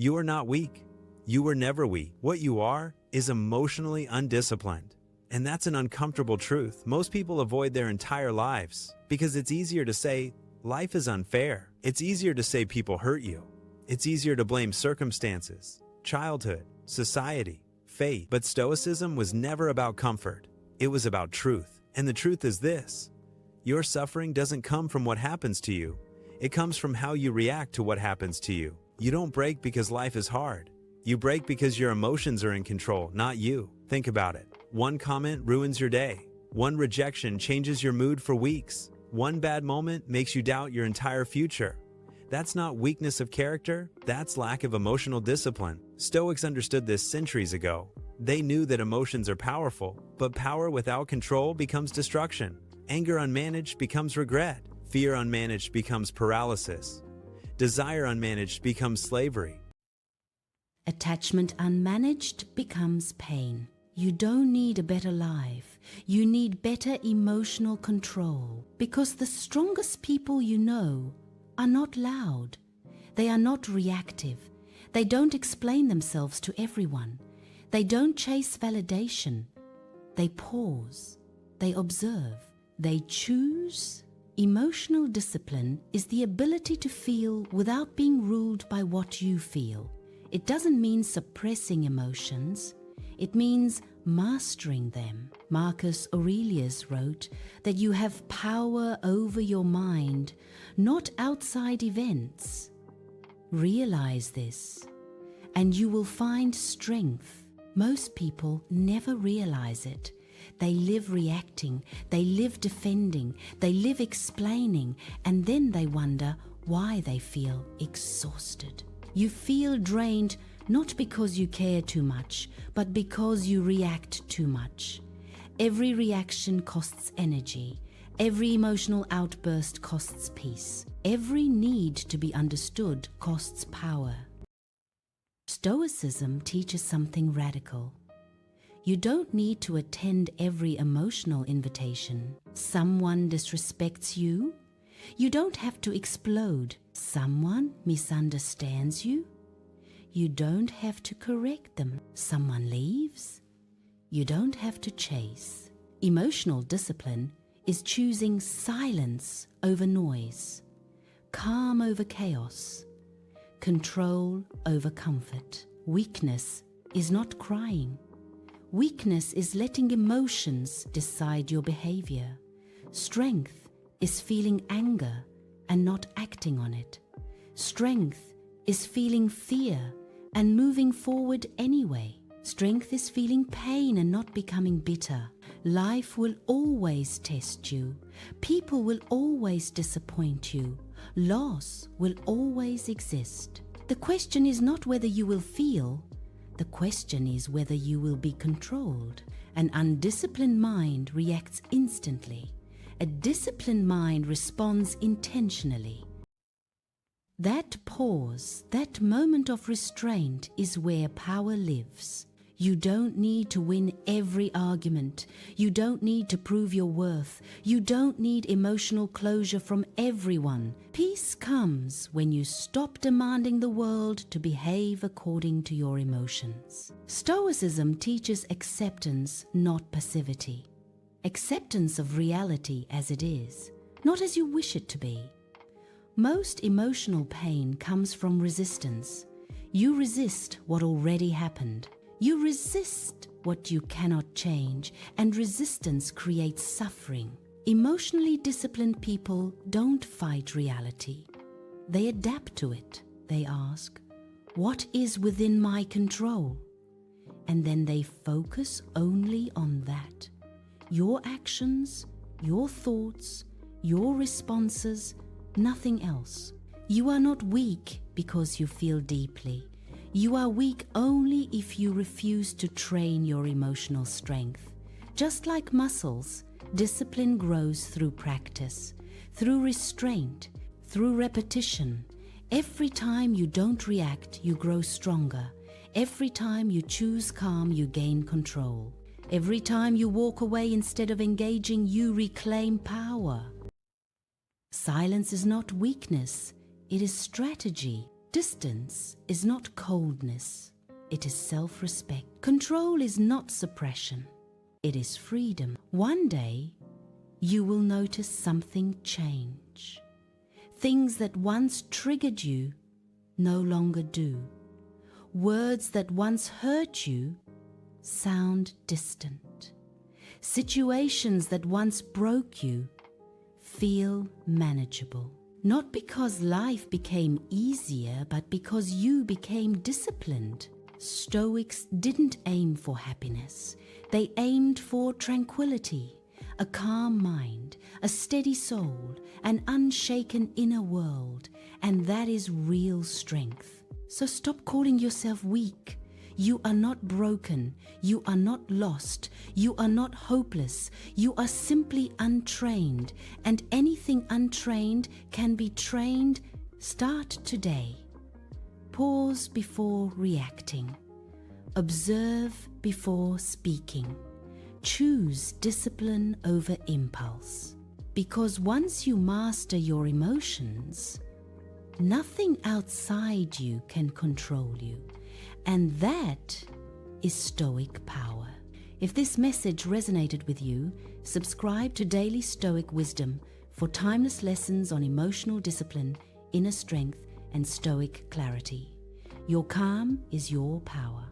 You are not weak. You were never weak. What you are is emotionally undisciplined. And that's an uncomfortable truth. Most people avoid their entire lives because it's easier to say, life is unfair. It's easier to say people hurt you. It's easier to blame circumstances, childhood, society, fate. But Stoicism was never about comfort. It was about truth. And the truth is this: your suffering doesn't come from what happens to you. It comes from how you react to what happens to you. You don't break because life is hard. You break because your emotions are in control, not you. Think about it. One comment ruins your day. One rejection changes your mood for weeks. One bad moment makes you doubt your entire future. That's not weakness of character, that's lack of emotional discipline. Stoics understood this centuries ago. They knew that emotions are powerful, but power without control becomes destruction. Anger unmanaged becomes regret. Fear unmanaged becomes paralysis. Desire unmanaged becomes slavery. Attachment unmanaged becomes pain. You don't need a better life. You need better emotional control, because the strongest people you know are not loud. They are not reactive. They don't explain themselves to everyone. They don't chase validation. They pause. They observe. They choose. Emotional discipline is the ability to feel without being ruled by what you feel. It doesn't mean suppressing emotions. It means mastering them. Marcus Aurelius wrote that you have power over your mind, not outside events. Realize this, and you will find strength. Most people never realize it. They live reacting, they live defending, they live explaining, and then they wonder why they feel exhausted. You feel drained not because you care too much, but because you react too much. Every reaction costs energy. Every emotional outburst costs peace. Every need to be understood costs power. Stoicism teaches something radical. You don't need to attend every emotional invitation. Someone disrespects you? You don't have to explode. Someone misunderstands you? You don't have to correct them. Someone leaves? You don't have to chase. Emotional discipline is choosing silence over noise, calm over chaos, control over comfort. Weakness is not crying. Weakness is letting emotions decide your behavior. Strength is feeling anger and not acting on it. Strength is feeling fear and moving forward anyway. Strength is feeling pain and not becoming bitter. Life will always test you. People will always disappoint you. Loss will always exist. The question is not whether you will feel. The question is whether you will be controlled. An undisciplined mind reacts instantly. A disciplined mind responds intentionally. That pause, that moment of restraint is where power lives. You don't need to win every argument. You don't need to prove your worth. You don't need emotional closure from everyone. Peace comes when you stop demanding the world to behave according to your emotions. Stoicism teaches acceptance, not passivity. Acceptance of reality as it is, not as you wish it to be. Most emotional pain comes from resistance. You resist what already happened. You resist what you cannot change, and resistance creates suffering. Emotionally disciplined people don't fight reality. They adapt to it. They ask, what is within my control? And then they focus only on that. Your actions, your thoughts, your responses, nothing else. You are not weak because you feel deeply. You are weak only if you refuse to train your emotional strength. Just like muscles, discipline grows through practice, through restraint, through repetition. Every time you don't react, you grow stronger. Every time you choose calm, you gain control. Every time you walk away instead of engaging, you reclaim power. Silence is not weakness, it is strategy. Distance is not coldness, it is self-respect. Control is not suppression, it is freedom. One day, you will notice something change. Things that once triggered you no longer do. Words that once hurt you sound distant. Situations that once broke you feel manageable. Not because life became easier, but because you became disciplined. Stoics didn't aim for happiness. They aimed for tranquility, a calm mind, a steady soul, an unshaken inner world, and that is real strength. So stop calling yourself weak. You are not broken. You are not lost. You are not hopeless. You are simply untrained, and anything untrained can be trained. Start today. Pause before reacting. Observe before speaking. Choose discipline over impulse. Because once you master your emotions, nothing outside you can control you. And that is Stoic power. If this message resonated with you, subscribe to Daily Stoic Wisdom for timeless lessons on emotional discipline, inner strength, and Stoic clarity. Your calm is your power.